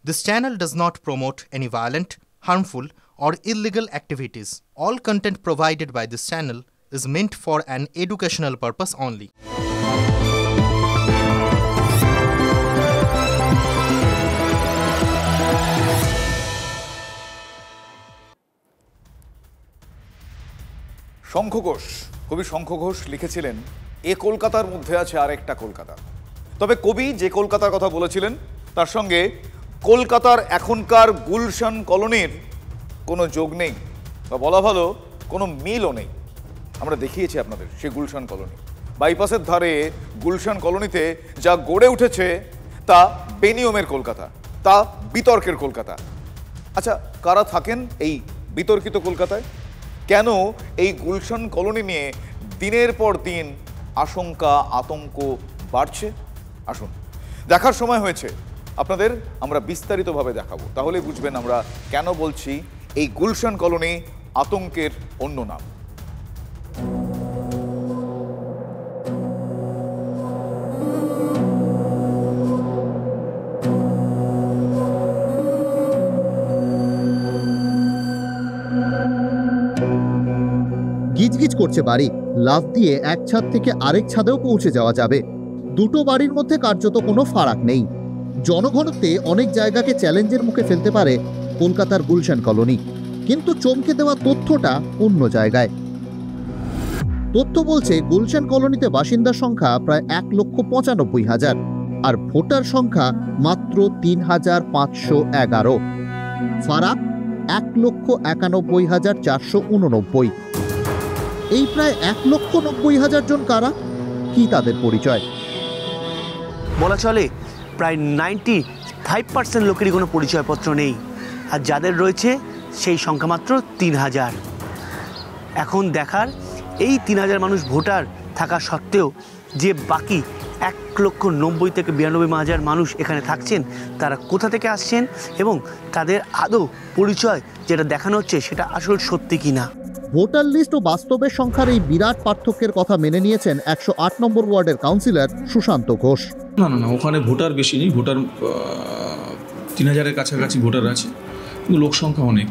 This channel does not promote any violent, harmful, or illegal activities. All content provided by this channel is meant for an educational purpose only. Shankha Ghosh, কবি শঙ্খ ঘোষ লিখেছিলেন, এ কলকাতার মধ্যে আছে আরেকটা কলকাতা। তবে কবি যে কলকাতার কথা বলেছিলেন তার সঙ্গে কলকাতার এখনকার গুলশান কলোনির কোনো যোগ নেই, বা বলা ভালো কোনো মিলও নেই। আমরা দেখিয়েছি আপনাদের সেই গুলশান কলোনি। বাইপাসের ধারে গুলশান কলোনিতে যা গড়ে উঠেছে তা বেনিয়মের কলকাতা, তা বিতর্কের কলকাতা। আচ্ছা, কারা থাকেন এই বিতর্কিত কলকাতায়? কেন এই গুলশান কলোনি নিয়ে দিনের পর দিন আশঙ্কা আতঙ্ক বাড়ছে? আসুন, দেখার সময় হয়েছে আপনাদের, আমরা বিস্তারিতভাবে দেখাবো, তাহলে বুঝবেন আমরা কেন বলছি এই গুলশান কলোনি আতঙ্কের অন্য নাম। গিজগিজ করছে বাড়ি, লাফ দিয়ে এক ছাদ থেকে আরেক ছাদেও পৌঁছে যাওয়া যাবে। দুটো বাড়ির মধ্যে কার্যত কোনো ফারাক নেই। জনঘনত্বে অনেক জায়গাকে চ্যালেঞ্জের মুখে ফেলতে পারে কলকাতার গুলশান কলোনি, কিন্তু চমকে দেওয়া তথ্যটা অন্য জায়গায়। তথ্য বলছে গুলশান কলোনিতে বাসিন্দার সংখ্যা প্রায় 1,95,000 আর ভোটার সংখ্যা মাত্র 3,511। ফারাক 1,91,489। এই প্রায় 1,90,000 জন কারা, কি তাদের পরিচয়? বলা চলে প্রায় 95% লোকেরই কোনো পরিচয়পত্র নেই, আর যাদের রয়েছে সেই সংখ্যা মাত্র 3,000। এখন দেখার এই 3,000 মানুষ ভোটার থাকা সত্ত্বেও যে বাকি 1,90,000 থেকে 92,000 মানুষ এখানে থাকছেন, তারা কোথা থেকে আসছেন এবং তাদের আদৌ পরিচয় যেটা দেখানো হচ্ছে সেটা আসল সত্যি কিনা। ভোটার লিস্ট ও বাস্তবের সংখ্যার এই বিরাট পার্থক্যের কথা মেনে নিয়েছেন 108 নম্বর ওয়ার্ডের কাউন্সিলর সুশান্ত ঘোষ। না, ওখানে ভোটার বেশি নেই, ভোটার 3,000-এর কাছাকাছি ভোটার আছে, কিন্তু লোক সংখ্যা অনেক।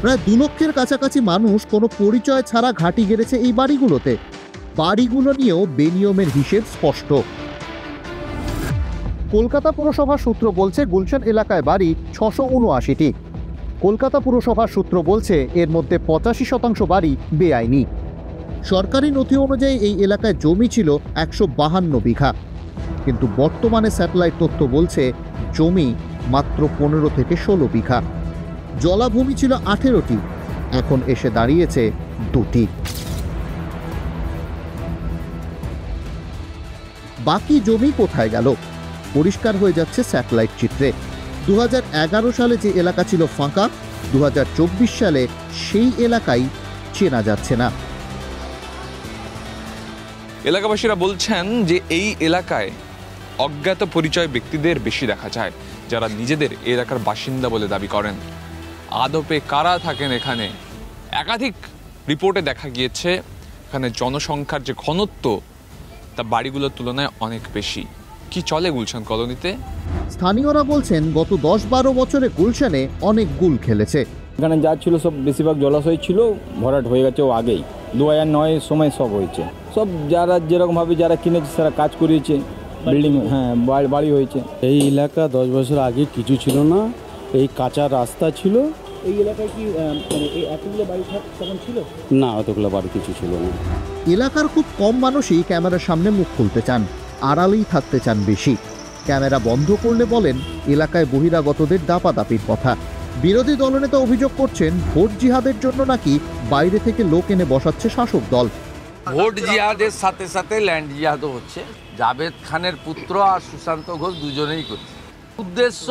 প্রায় 2 লক্ষের কাছাকাছি মানুষ কোনো পরিচয় ছাড়া ঘাঁটি গেড়েছে এই বাড়িগুলোতে। বাড়িগুলো নিয়েও বেনিয়মের হিসেব স্পষ্ট। কলকাতা পুরসভার সূত্র বলছে গুলশান এলাকায় বাড়ি 679টি। কলকাতা পুরসভার সূত্র বলছে এর মধ্যে 85% বাড়ি বেআইনি। সরকারি নথি অনুযায়ী এই এলাকায় জমি ছিল 152 বিঘা, কিন্তু বর্তমানে স্যাটেলাইট তথ্য বলছে জমি মাত্র 15 থেকে 16 বিঘা। জলাভূমি ছিল 18টি, এখন এসে দাঁড়িয়েছে 2টি। বাকি জমি কোথায় গেল পরিষ্কার হয়ে যাচ্ছে স্যাটেলাইট চিত্রে। 2011 সালে যে এলাকা ছিল ফাঁকা, 2024 সালে সেই এলাকায় চেনা যাচ্ছে না। এলাকাবাসীরা বলছেন যে এই এলাকায় অজ্ঞাত পরিচয় ব্যক্তিদের বেশি দেখা যায়, যারা নিজেদের এলাকার বাসিন্দা বলে দাবি করেন। আদপে কারা থাকেন এখানে? একাধিক রিপোর্টে দেখা গিয়েছে এখানে জনসংখ্যার যে ঘনত্ব তা বাড়িগুলোর তুলনায় অনেক বেশি। কি চলে গুলশান কলোনিতে? স্থানীয়রা বলছেন গত 10-12 বছরে গুলশানে অনেক গুল খেলেছে। এখানে যা ছিল সব বেশিরভাগ জলাশয় ছিল, ভরাট হয়ে গেছে ও আগেই। 2009 সময় সব হয়েছে, সব যারা যেরকমভাবে যারা কিনেছে তারা কাজ করিয়েছে, বিল্ডিং বাড়ি হয়েছে। এই এলাকা 10 বছর আগে কিছু ছিল না, এই কাঁচা রাস্তা ছিল। এই এলাকায় কি এতগুলো বাড়ি তখন ছিল না? অতগুলো বাড়ি কিছু ছিল না। এলাকার খুব কম মানুষই ক্যামেরার সামনে মুখ খুলতে চান, আড়ালেই থাকতে চান বেশি। ক্যামেরা বন্ধ করলে বলেন এলাকায় বহিরাগতদের দাপাদাপির কথা। বিরোধী দলনেতা অভিযোগ করছেন ভোট জিহাদের জন্য নাকি বাইরে থেকে লোক এনে বসাচ্ছে শাসক দল। ভোট জিহাদের সাথে সাথে ল্যান্ড জিহাদও হচ্ছে। জাভেদ খানের পুত্র আর সুশান্ত ঘোষ দুজনেই করছে। উদ্দেশ্য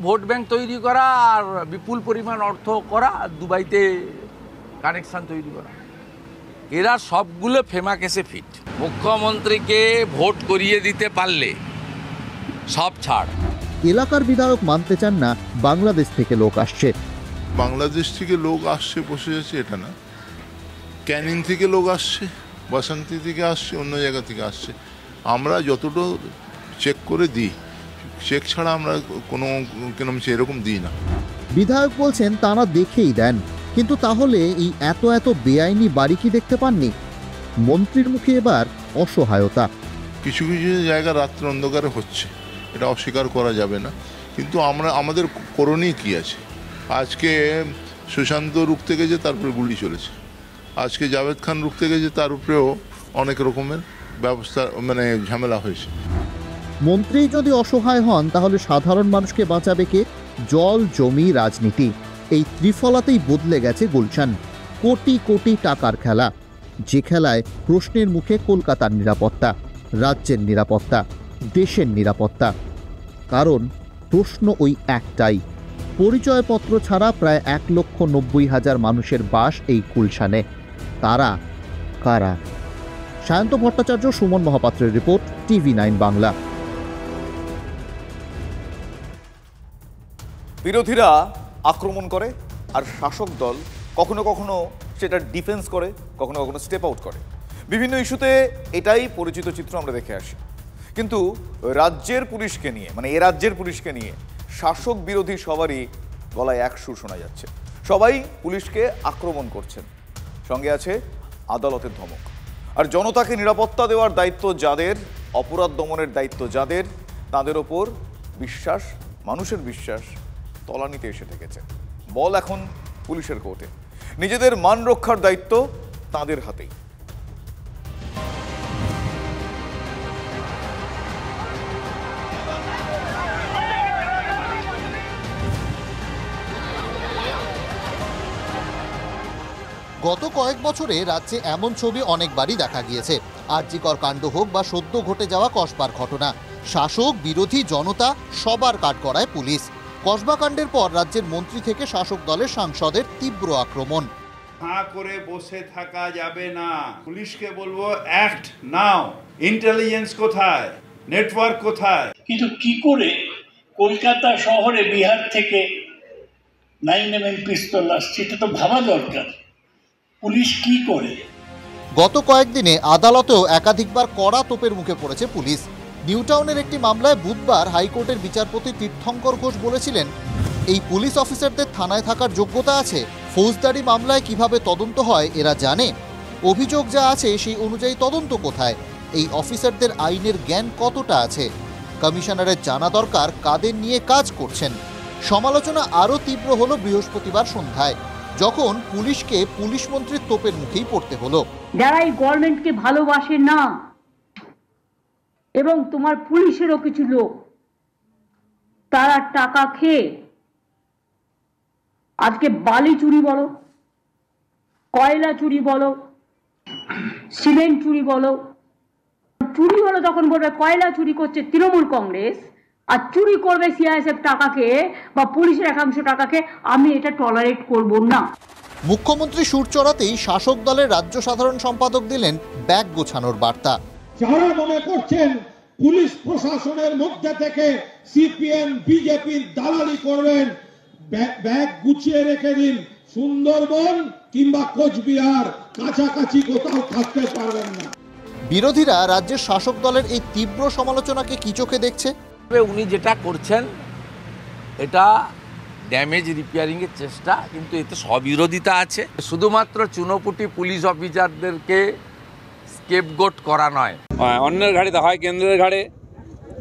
ভোট ব্যাংক তৈরি করা আর বিপুল পরিমাণ অর্থ করা, আর দুবাইতে কানেকশন তৈরি করা। এরা সবগুলো ফেমা কেসে ফিট। মুখ্যমন্ত্রীকে ভোট করিয়ে দিতে পারলে সব ছাড়। এলাকার বিধায়ক মানতে চান না বাংলাদেশ থেকে লোক আসছে। বাংলাদেশ থেকে লোক আসছে বসে যাচ্ছে এটা না, ক্যানিং থেকে লোক আসছে, বাসন্তী থেকে আসছে, অন্য জায়গা থেকে আসছে। আমরা যতটা চেক করে দিই চেক ছাড়া আমরা কোনো এরকম দিই না। বিধায়ক বলছেন তারা দেখেই দেন, কিন্তু তাহলে এই এত বেআইনি বাড়ি কি দেখতে পাননি? মন্ত্রীর মুখে এবার অসহায়তা। কিছু কিছু জায়গা রাত্রে অন্ধকারে হচ্ছে, এটা অস্বীকার করা যাবে না, কিন্তু আমাদের করণীয় কি আছে? আজকে সুশান্ত রুখতে গেছে, তারপরে গুলি চলেছে। আজকে জাভেদ খান রুখতে গেছে, তার উপরেও অনেক রকমের ব্যবস্থা ঝামেলা হয়েছে। মন্ত্রী যদি অসহায় হন তাহলে সাধারণ মানুষকে বাঁচাবে কে? জল, জমি, রাজনীতি, এই ত্রিফলাতেই বদলে গেছে গুলশান। কোটি কোটি টাকার খেলা, যে খেলায় প্রশ্নের মুখে কলকাতার নিরাপত্তা, রাজ্যের নিরাপত্তা, দেশের নিরাপত্তা। কারণ প্রশ্ন ওই একটাই, পরিচয়পত্র ছাড়া প্রায় 1,90,000 মানুষের বাস এই গুলশানে। তারা কারা? সায়ন্ত ভট্টাচার্য, সুমন মহাপাত্রের রিপোর্ট, TV9 বাংলা। বিরোধীরা আক্রমণ করে আর শাসক দল কখনো কখনো সেটা ডিফেন্স করে, কখনো কখনো স্টেপ আউট করে। বিভিন্ন ইস্যুতে এটাই পরিচিত চিত্র আমরা দেখে আসি। কিন্তু রাজ্যের পুলিশকে নিয়ে, এ রাজ্যের পুলিশকে নিয়ে শাসক বিরোধী সবারই গলায় এক সুর শোনা যাচ্ছে। সবাই পুলিশকে আক্রমণ করছেন, সঙ্গে আছে আদালতের ধমক। আর জনতাকে নিরাপত্তা দেওয়ার দায়িত্ব যাদের, অপরাধ দমনের দায়িত্ব যাদের, তাদের ওপর বিশ্বাস, মানুষের বিশ্বাস তলানিতে এসে ঠেকেছে। বল এখন পুলিশের কোর্টে, নিজেদের মান রক্ষার দায়িত্ব তাদের হাতেই। গত কয়েক বছরে রাজ্যে এমন ছবি অনেকবারই দেখা গিয়েছে। আরজিকর কাণ্ড হোক বা সদ্য ঘটে যাওয়া কসবার ঘটনা, শাসক বিরোধী জনতা সবার কাঠগড়ায় পুলিশ। কসবা কাণ্ডের পর রাজ্যের মন্ত্রী থেকে শাসক দলের সাংসদের তীব্র আক্রমণ। হাঁ করে বসে থাকা যাবে না, পুলিশকে বলবো অ্যাক্ট নাও। ইন্টেলিজেন্স কোথায়, নেটওয়ার্ক কোথায়? কিন্তু কি করে কলকাতা শহরে বিহার থেকে 9mm পিস্তল আসছে, এটা তো ভাবা দরকার। পুলিশ কি করে? গত কয়েকদিনে আদালতেও একাধিকবার কড়া তোপের মুখে পড়েছে পুলিশ। নিউটাউনের একটি মামলায় বুধবার হাইকোর্টের বিচারপতি তীর্থঙ্কর ঘোষ বলেছিলেন, এই পুলিশ অফিসারদের থানায় থাকার যোগ্যতা আছে। ফৌজদারি মামলায় কিভাবে তদন্ত হয় এরা জানে। অভিযোগ যা আছে সেই অনুযায়ী তদন্ত কোথায়? এই অফিসারদের আইনের জ্ঞান কতটা আছে? কমিশনারের জানা দরকার কাদের নিয়ে কাজ করছেন। সমালোচনা আরও তীব্র হলো বৃহস্পতিবার সন্ধ্যায়, যখন পুলিশকে পুলিশ মন্ত্রীর তোপের মুখেই পড়তে হলো। যারা এই গভর্নমেন্টকে ভালোবাসে না, এবং তোমার পুলিশেরও কিছু লোক তারা টাকা খেয়ে আজকে বালি চুরি বলো, কয়লা চুরি বলো, সিমেন্ট চুরি বলো, চুরি হলো তখন বলবে কয়লা চুরি করছে তৃণমূল কংগ্রেস, আর চুরি করবে সিআইএসএফ টাকাকে বা পুলিশের একাংশ টাকাকে, আমি এটা টলারেট করব না। মুখ্যমন্ত্রী সুর চড়াতেই শাসক দলের রাজ্য সাধারণ সম্পাদক দিলেন ব্যাগ গোছানোর বার্তা। যারা মনে করছেন পুলিশ প্রশাসনের মধ্যে থেকে সিপিএম বিজেপির দালালি করবেন, ব্যাগ গুছিয়ে রেখে দিন। সুন্দরবন কিংবা কোচবিহার কাছাকাছি কোথাও থাকতে পারবেন না। বিরোধীরা রাজ্যের শাসক দলের এই তীব্র সমালোচনাকে কি চোখে দেখছে? উনি যেটা করছেন এটা ড্যামেজ রিপেয়ারিং এর চেষ্টা, কিন্তু এতে স্ববিরোধিতা আছে। শুধুমাত্র চুনোপুটি পুলিশ অফিসারদেরকে স্কেপগোট করা নয়, অন্যের ঘাড়ে হয়, কেন্দ্রের ঘাড়ে,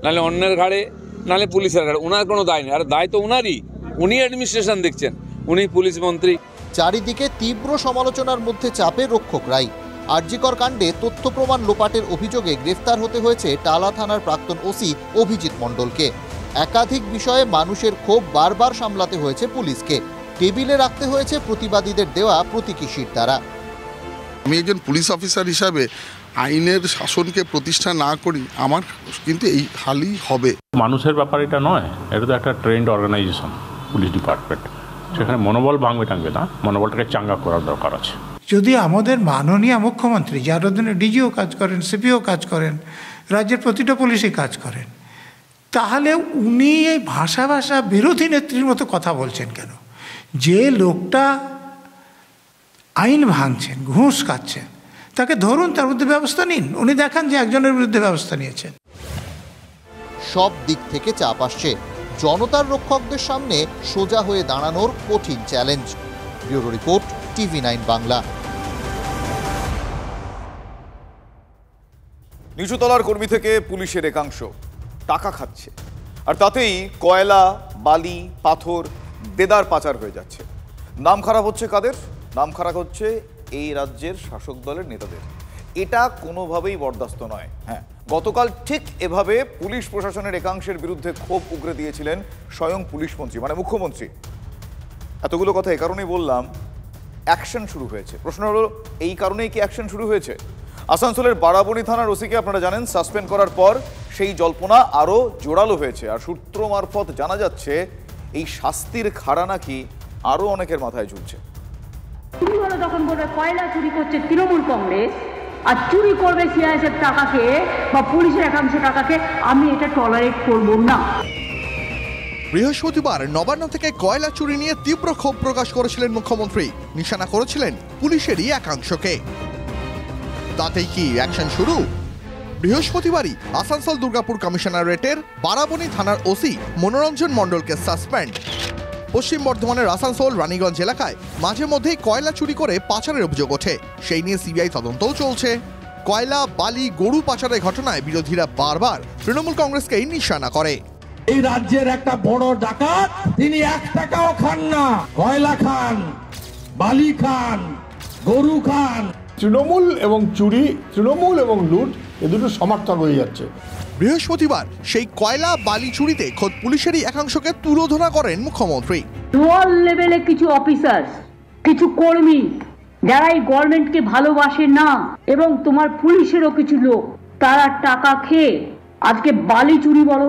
নাহলে অন্যের ঘাড়ে, নাহলে পুলিশের ঘাড়ে। ওনার কোনো দায় নেই, আর দায় তো উনারই, উনি অ্যাডমিনিস্ট্রেশন দেখছেন, উনি পুলিশ মন্ত্রী। চারিদিকে তীব্র সমালোচনার মধ্যে চাপে রক্ষকরাই। আরজিকর কাণ্ডে তথ্য প্রমাণ লোপাটের অভিযোগে গ্রেফতার হতে হয়েছে টালা থানার প্রাক্তন ওসি অভিজিৎ মণ্ডলকে। একাধিক বিষয়ে মানুষের ক্ষোভ বারবার সামলাতে হয়েছে পুলিশকে। টেবিলে রাখতে হয়েছে প্রতিবাদীদের দেওয়া প্রতীকী শির দ্বারা। আমি একজন পুলিশ অফিসার হিসাবে আইনের শাসনকে প্রতিষ্ঠা না করি, আমার কিন্তু এই হালই হবে। মানুষের ব্যাপার এটা নয়, এটা তো একটা ট্রেন্ড অর্গানাইজেশন পুলিশ ডিপার্টমেন্ট, সেখানে মনোবল ভাঙবে টাঙবে না, মনোবলটাকে চাঙ্গা করার দরকার আছে। যদি আমাদের মাননীয় মুখ্যমন্ত্রী, যার অধীনে ডিজিও কাজ করেন, সিপিও কাজ করেন, রাজ্যের প্রতিটা পুলিশই কাজ করেন, তাহলে উনি এই ভাষা বিরোধী নেত্রীর মতো কথা বলছেন কেন? যে লোকটা আইন ভাঙছেন, ঘুষ খাচ্ছেন, তাকে ধরুন, তার মধ্যে ব্যবস্থা নিন। উনি দেখান যে একজনের বিরুদ্ধে ব্যবস্থা নিয়েছেন। সব দিক থেকে চাপ আসছে। জনতার রক্ষকদের সামনে সোজা হয়ে দাঁড়ানোর কঠিন challenge. Bureau report, TV9 Bangla. নিচুতলার কর্মী থেকে পুলিশের একাংশ টাকা খাচ্ছে, আর তাতেই কয়লা, বালি, পাথর, দেদার পাচার হয়ে যাচ্ছে। নাম খারাপ হচ্ছে কাদের? নাম খারাপ হচ্ছে এই রাজ্যের শাসক দলের নেতাদের। এটা কোনোভাবেই বরদাস্ত নয়। হ্যাঁ, গতকাল ঠিক এভাবে পুলিশ প্রশাসনের একাংশের বিরুদ্ধে ক্ষোভ উগরে দিয়েছিলেন স্বয়ং পুলিশ মন্ত্রী, মানে মুখ্যমন্ত্রী। এতগুলো কথা এই কারণেই বললাম, অ্যাকশন শুরু হয়েছে। প্রশ্ন হলো, এই কারণেই কি অ্যাকশন শুরু হয়েছে? আসানসোলের বারাবণী থানার ওসিকে আপনারা জানেন সাসপেন্ড করার পর সেই জল্পনা আরও জোরালো হয়েছে, আর সূত্র মারফত জানা যাচ্ছে এই শাস্তির খাড়া নাকি আরও অনেকের মাথায় ঝুলছে। চুরি হলো তখন বলবে কয়লা চুরি করছে তৃণমূল কংগ্রেস, আর চুরি করবে সিআইএসএফ টাকাকে বা পুলিশের একাংশ টাকাকে, আমি এটা টলারেট করব না। বৃহস্পতিবার নবান্ন থেকে কয়লা চুরি নিয়ে তীব্র ক্ষোভ প্রকাশ করেছিলেন মুখ্যমন্ত্রী। নিশানা করেছিলেন পুলিশেরই একাংশকে। তাতেই কি অ্যাকশন শুরু? বৃহস্পতিবারই আসানসোল দুর্গাপুর কমিশনারেটের বারাবণী থানার ওসি মনোরঞ্জন মণ্ডলকে সাসপেন্ড। পশ্চিম বর্ধমানের আসানসোল রানীগঞ্জ এলাকায় মাঝে মধ্যেই কয়লা চুরি করে পাচারের অভিযোগ ওঠে। সেই নিয়ে সিবিআই তদন্তও চলছে। কয়লা, বালি, গরু পাচারের ঘটনায় বিরোধীরা বারবার তৃণমূল কংগ্রেসকেই নিশানা করে। এই রাজ্যের একটা বড় ডাকাত, তিনি 1 টাকাও খান না। কয়লা খান, বালি খান, গরু খান। তৃণমূল এবং চুরি, তৃণমূল এবং লুট, এ দুটো সমার্থক হয়ে যাচ্ছে। বৃহস্পতিবার সেই কয়লা, বালি চুরিতে খোদ পুলিশেরই একাংশকে তুলোধনা করেন মুখ্যমন্ত্রী। লোয়ার লেভেলে কিছু অফিসার, কিছু কর্মী যারা এই গভর্নমেন্টকে ভালোবাসে না, এবং তোমার পুলিশেরও কিছু লোক, তারা টাকা খেয়ে আজকে বালি চুরি বলো,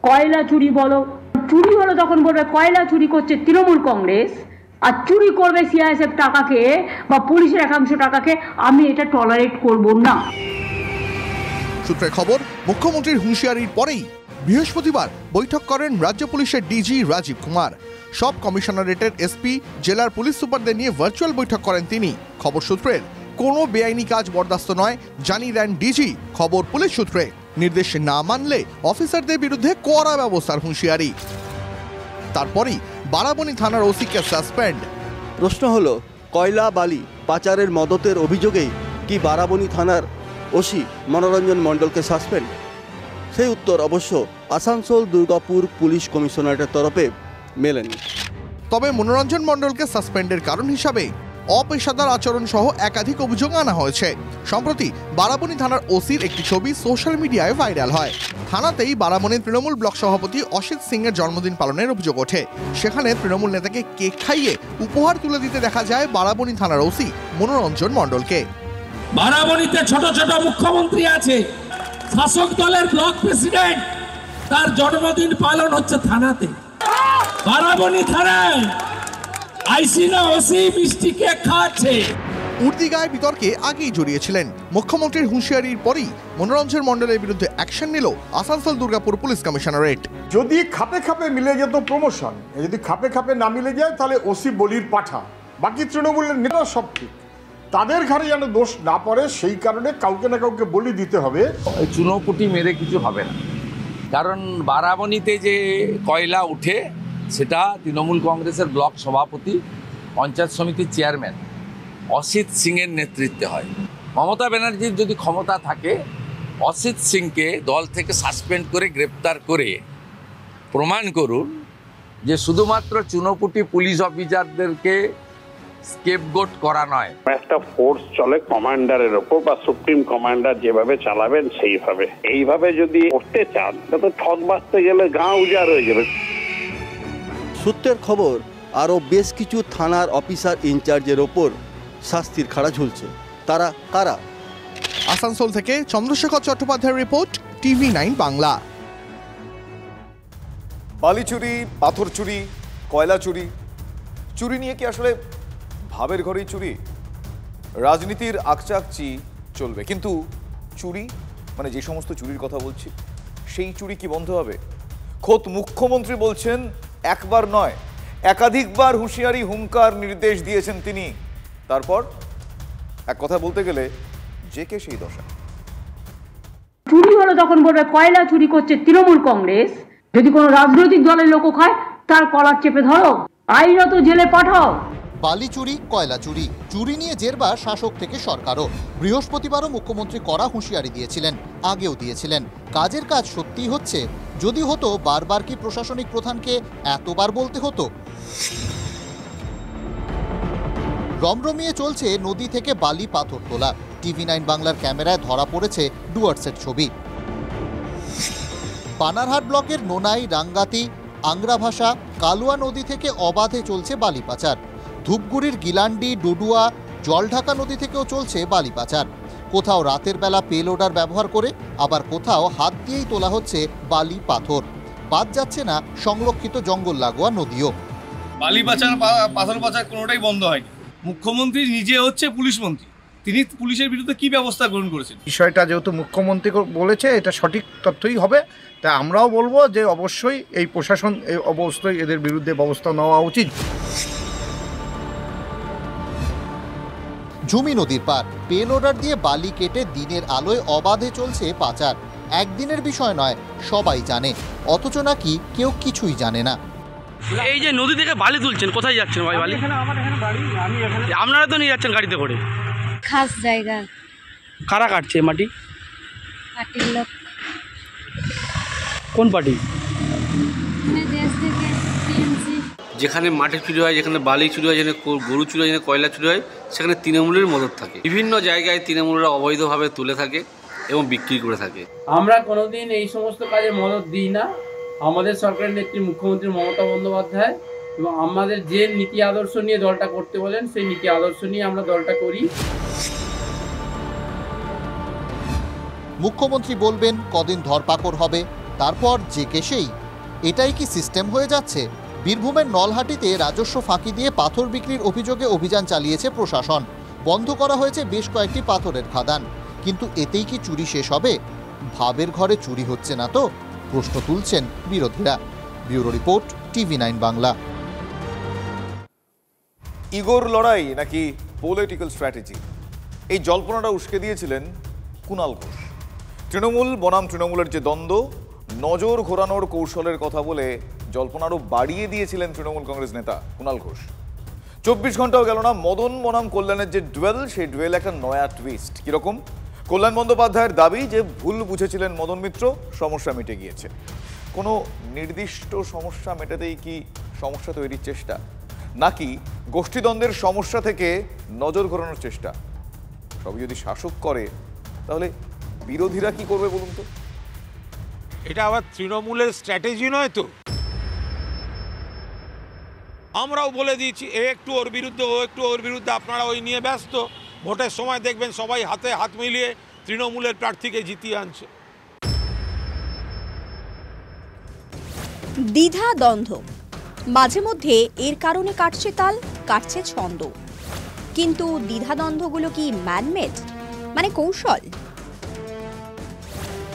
কয়লা চুরি বলো, চুরি হলো তখন বলবে কয়লা চুরি করছে তৃণমূল কংগ্রেস, আর চুরি করবে সিআইএসএফ টাকাকে বা পুলিশের একাংশ টাকাকে, আমি এটা টলারেট করব না। সূত্রের খবর, মুখ্যমন্ত্রীর হুঁশিয়ারির পরেই বৃহস্পতিবার বৈঠক করেন রাজ্য পুলিশের ডিজি রাজীব কুমার। সব কমিশনারেটের এসপি, জেলার পুলিশ সুপারদের নিয়ে ভার্চুয়াল বৈঠক করেন তিনি। খবর সূত্রের, কোনো বেআইনি কাজ বরদাস্ত নয় জানিয়ে দেন ডিজি। খবর পুলিশ সূত্রে, নির্দেশ না মানলে অফিসারদের বিরুদ্ধে কড়া ব্যবস্থার হুঁশিয়ারি। তারপরই বারাবণী থানার ওসিকে সাসপেন্ড। প্রশ্ন হলো, কয়লা বালি পাচারের মদতের অভিযোগেই কি বারাবণী থানার ওসি মনোরঞ্জন মণ্ডলকে সাসপেন্ড? সেই উত্তর অবশ্য আসানসোল দুর্গাপুর পুলিশ কমিশনারেটের তরফে মেলেনি। তবে মনোরঞ্জন মণ্ডলকে সাসপেন্ডের কারণ হিসাবে অপেশাদার আচরণ সহ একাধিক অভিযোগ আনা হয়েছে। সম্প্রতি বারাবণী থানার ওসির একটি ছবি সোশ্যাল মিডিয়ায় ভাইরাল হয়। থানাতেই বারাবণী তৃণমূল ব্লক সভাপতি অসিত সিং এর জন্মদিন পালনের অভিযোগ ওঠে। সেখানে তৃণমূল নেতাকে কেক খাইয়ে উপহার তুলে দিতে দেখা যায় বারাবণী থানার ওসি মনোরঞ্জন মণ্ডলকে। বারাবণীতে ছোট ছোট মুখ্যমন্ত্রী আছে, শাসক দলের ব্লক প্রেসিডেন্ট, তার জন্মদিন পালন হচ্ছে থানাতে। বারাবণী থানায় আইসি না ওসি মিষ্টি কেক খাচ্ছে। উর্দিগায় বিতর্কে আগেই জড়িয়েছিলেন। মুখ্যমন্ত্রীর হুঁশিয়ারির পরই মনোরঞ্জন মণ্ডলের বিরুদ্ধে অ্যাকশন নিল আসানসোল দুর্গাপুর পুলিশ কমিশনারেট। যদি খাপে খাপে মিলে যেত প্রমোশন, যদি খাপে খাপে না মিলে যায় তাহলে ওসি বলির পাঠা, বাকি তৃণমূলের নেতা সব ঠিক, তাদের ঘাড়ে যেন দোষ না পড়ে সেই কারণে কাউকে না কাউকে বলি দিতে হবে। চুনোপুটি মেরে কিছু হবে না, কারণ বারাবণীতে যে কয়লা উঠে সেটা তৃণমূল কংগ্রেসের ব্লক সভাপতি, পঞ্চায়েত সমিতির চেয়ারম্যান অসিত সিংয়ের নেতৃত্বে হয়। মমতা ব্যানার্জির যদি ক্ষমতা থাকে, অসিত সিংকে দল থেকে সাসপেন্ড করে গ্রেপ্তার করে প্রমাণ করুন যে শুধুমাত্র চুনোপুটি পুলিশ অফিসারদেরকে স্কেপগোট করা নয়। একটা ফোর্স চলে কমান্ডারের ওপর, বা সুপ্রিম কমান্ডার যেভাবে চালাবেন সেইভাবে। এইভাবে যদি করতে চান তো ঠক বাঁচতে গেলে গাঁ উজাড় হয়ে যাবে। সূত্রের খবর, আরও বেশ কিছু থানার অফিসার ইনচার্জের ওপর শাস্তির খাড়া ঝুলছে। তারা কারা? আসানসোল থেকে চন্দ্রশেখর চট্টোপাধ্যায়ের রিপোর্ট, TV9 বাংলা। বালি চুরি, পাথর চুরি, কয়লা চুরি, চুরি নিয়ে কি আসলে ভাবের ঘরেই চুরি? রাজনীতির আকচাকচি চলবে, কিন্তু চুরি মানে যে সমস্ত চুরির কথা বলছি সেই চুরি কি বন্ধ হবে? খোদ মুখ্যমন্ত্রী বলছেন একবার নয় একাধিকবার হুঁশিয়ারি, হুঙ্কার, নির্দেশ দিয়েছেন তিনি। তারপর এক কথা বলতে গেলে যে কে সেই দশা। চুরি হলো তখন বলবে কয়লা চুরি করছে তৃণমূল কংগ্রেস। যদি কোনো রাজনৈতিক দলের লোক খায় তার কলার চেপে ধরো, আইনত জেলে পাঠাও। বালি চুরি, কয়লা চুরি, চুরি নিয়ে জেরবার শাসক থেকে সরকারও। বৃহস্পতিবারও মুখ্যমন্ত্রী কড়া হুঁশিয়ারি দিয়েছিলেন, আগেও দিয়েছিলেন। কাজের কাজ সত্যিই হচ্ছে? যদি হতো বারবার কি প্রশাসনিক প্রধানকে এতবার বলতে হতো? রমরমিয়ে চলছে নদী থেকে বালি পাথর তোলা। TV9 বাংলার ক্যামেরায় ধরা পড়েছে ডুয়ার্সের ছবি। বানারহাট ব্লকের নোনাই, রাঙ্গাতি, আংরাভাষা, কালুয়া নদী থেকে অবাধে চলছে বালি পাচার। ধূপগুড়ির গিলান্ডি, ডুডুয়া, জলঢাকা নদী থেকেও চলছে বালি পাচার। কোথাও রাতের বেলা পেলোডার ব্যবহার করে, আবার কোথাও হাত দিয়েই তোলা হচ্ছে বালি পাথর। বাদ যাচ্ছে না সংরক্ষিত জঙ্গল লাগোয়া নদীও। বালি পাচার, পাথর পাচার কোনোটাই বন্ধ হয়নি। মুখ্যমন্ত্রী নিজে হচ্ছে পুলিশ মন্ত্রী, তিনি পুলিশের বিরুদ্ধে কি ব্যবস্থা গ্রহণ করেছেন? বিষয়টা যেহেতু মুখ্যমন্ত্রী বলেছে, এটা সঠিক তথ্যই হবে। তা আমরাও বলবো যে অবশ্যই এই প্রশাসন অবশ্যই এদের বিরুদ্ধে ব্যবস্থা নেওয়া উচিত। ঝুমি নদীর পার পেলোডার দিয়ে বালি কেটে দিনের আলোয় অবাধে চলছে পাচার। একদিনের বিষয় নয়, সবাই জানে, অথচ নাকি কেউ কিছুই জানে না। এই যে নদী থেকে বালি তুলছেন, কোথায় যাচ্ছেন ভাই বালি? আপনারা তো নিয়ে যাচ্ছেন গাড়িতে করে। খাস জায়গা। কারা কাটছে মাটি? পার্টির লোক। কোন পার্টি? দেশ থেকে টিএমসি। যেখানে মাটি চুরি হয়, যেখানে বালি চুরি হয়, যেখানে গরু চুরি হয়, যেখানে কয়লা চুরি হয়, সেখানে তৃণমূলের মদত থাকে। বিভিন্ন জায়গায় তৃণমূলরা অবৈধভাবে তুলে থাকে এবং বিক্রি করে থাকে। আমরা কোনোদিন এই সমস্ত কাজে মদত দিই না। আমাদের সরকারের নেত্রী মুখ্যমন্ত্রী মমতা বন্দ্যোপাধ্যায় এবং আমাদের যে নীতি আদর্শ নিয়ে দলটা করতে বলেন, সেই নীতি আদর্শ নিয়ে আমরা দলটা করি। মুখ্যমন্ত্রী বলবেন কদিন ধরপাকড় হবে, তারপর যে কেসেই। এটাই কি সিস্টেম হয়ে যাচ্ছে? বীরভূমের নলহাটিতে রাজস্ব ফাঁকি দিয়ে পাথর বিক্রির অভিযোগে অভিযান চালিয়েছে প্রশাসন। বন্ধ করা হয়েছে বেশ কয়েকটি পাথরের খাদান। কিন্তু এতেই কি চুরি শেষ হবে? ভাবের ঘরে চুরি হচ্ছে না তো, প্রশ্ন তুলছেন বিরোধীরা। Bureau report, TV9 Bangla. ইগোর লড়াই নাকি পলিটিক্যাল স্ট্র্যাটেজি, এই জল্পনাটা উস্কে দিয়েছিলেন কুণাল ঘোষ। তৃণমূল বনাম তৃণমূলের যে দ্বন্দ্ব, নজর ঘোরানোর কৌশলের কথা বলে জল্পনারও বাড়িয়ে দিয়েছিলেন তৃণমূল কংগ্রেস নেতা কুণাল ঘোষ। 24 ঘন্টাও গেল না, মদন বনাম কল্যাণের যে ডুয়েল, সেই ডুয়েল একটা নয়া টুইস্ট। কিরকম? কল্যাণ বন্দ্যোপাধ্যায়ের দাবি যে ভুল বুঝেছিলেন মদন মিত্র, সমস্যা মিটে গিয়েছে। কোনো নির্দিষ্ট সমস্যা মেটাতেই কি সমস্যা তৈরির চেষ্টা, নাকি গোষ্ঠীদ্বন্দ্বের সমস্যা থেকে নজর ঘোরানোর চেষ্টা? সবই যদি শাসক করে, তাহলে বিরোধীরা কি করবে বলুন তো? এটা আবার তৃণমূলের স্ট্র্যাটেজি নয় তো? আমরাও বলে দিয়েছি, এ একটু ওর বিরুদ্ধে, ও একটু ওর বিরুদ্ধে, আপনারা ওই নিয়ে ব্যস্ত। ভোটের সময় দেখবেন সবাই হাতে হাত মিলিয়ে তৃণমূলের প্রার্থীকে জিতিয়ে আনছে। দ্বিধা দ্বন্দ্ব, মাঝে মধ্যে এর কারণে কাটছে তাল, কাটছে ছন্দ। কিন্তু দ্বিধাদ্বন্দ্বগুলো কি ম্যানমেড, মানে কৌশল?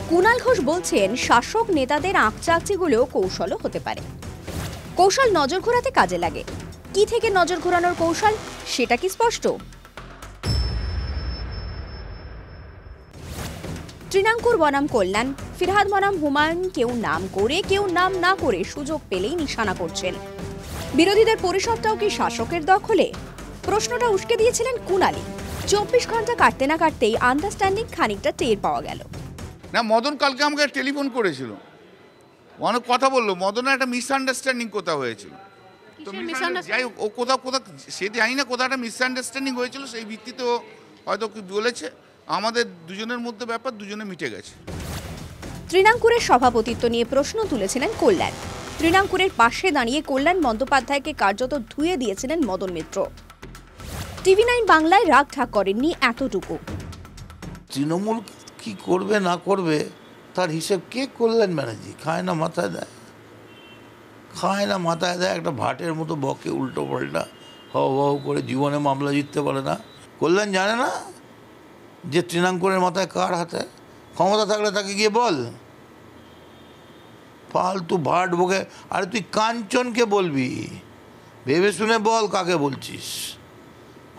কুণাল ঘোষ বলছেন শাসক নেতাদের আঁকচাকচিগুলো কৌশলও হতে পারে। কৌশল নজর ঘোরাতে কাজে লাগে। কি থেকে নজর ঘোরানোর কৌশল, সেটা কি স্পষ্ট? তৃণাঙ্কুর বনাম কল্যাণ, ফিরহাদ বনাম হুমায়ুন, কেউ নাম করে কেউ নাম না করে সুযোগ পেলেই নিশানা করছেন। বিরোধীদের পরিষদটাও কি শাসকের দখলে? প্রশ্নটা উস্কে দিয়েছিলেন কুণালি। 24 ঘন্টা কাটতে না কাটতেই আন্ডারস্ট্যান্ডিং খানিকটা টের পাওয়া গেল। না, মদন কালকে আমাকে টেলিফোন করেছিল, অনেক কথা বললো। মদনের একটা মিসআন্ডারস্ট্যান্ডিং কোথাও হয়েছিল, তো যাই ও কোথাও সে জানি না, কোথাও একটা মিসআন্ডারস্ট্যান্ডিং হয়েছিল, সেই ভিত্তিতে ও হয়তো কি বলেছে। আমাদের দুজনের মধ্যে ব্যাপার, দুজনে মিটে গেছে। তৃণাঙ্কুরের সভাপতিত্ব নিয়ে প্রশ্ন তুলেছিলেন কল্যাণ। তৃণাঙ্কুরের পাশে দাঁড়িয়ে কল্যাণ বন্দ্যোপাধ্যায়কে কার্যত ধুয়ে দিয়েছিলেন মদন মিত্র। TV9 বাংলায় রাগ ঠাক করেননি এতটুকু। তৃণমূল কি করবে না করবে তার হিসেব কে কল্যাণ ব্যানার্জি খায় না মাথায় দেয়, খায় না মাথায় দেয়। একটা ভাটের মতো বকে উল্টো পাল্টা হাও করে, জীবনে মামলা জিততে পারে না। কল্যাণ জানে না যে তৃণাঙ্কুরের মাথায় কার হাতে ক্ষমতা থাকলে তাকে গিয়ে বল। ফালতু ভাট বকে, আরে তুই কাঞ্চনকে বলবি, ভেবে শুনে বল কাকে বলছিস।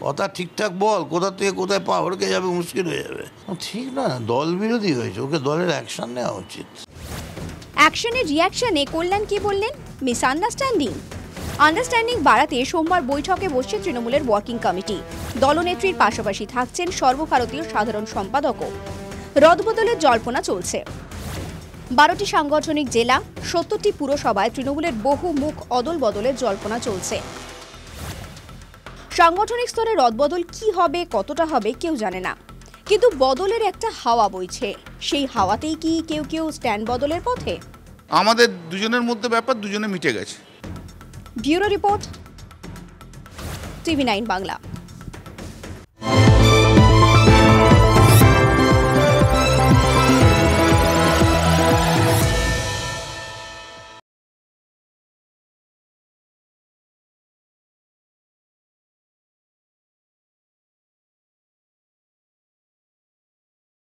কথা ঠিকঠাক বল, কোথা থেকে কোথায় পা হড়কে যাবে, মুশকিল হয়ে যাবে। ঠিক না, দল বিরোধী হয়েছে, ওকে দলের অ্যাকশন নেওয়া উচিত। অ্যাকশনের রিয়াকশনে কল্যাণ কি বললেন? মিসআন্ডারস্ট্যান্ডিং। আন্ডারস্ট্যান্ডিং বাড়াতে সোমবার বৈঠকে বসছে তৃণমূলের ওয়ার্কিং কমিটি। দলনেত্রীর পাশাপাশি থাকছেন সর্বভারতীয় সাধারণ সম্পাদকও। রদবদলের জল্পনা চলছে। 12টি সাংগঠনিক জেলা, 70টি পুরসভায় তৃণমূলের বহু মুখ অদল বদলের জল্পনা চলছে। সাংগঠনিক স্তরে রদবদল কি হবে, কতটা হবে কেউ জানে না, কিন্তু বদলের একটা হাওয়া বইছে। সেই হাওয়াতেই কি কেউ কেউ স্ট্যান্ড বদলের পথে? আমাদের দুজনের মধ্যে ব্যাপার দুজনে মিটে গেছে। Bureau report, TV9 Bangla.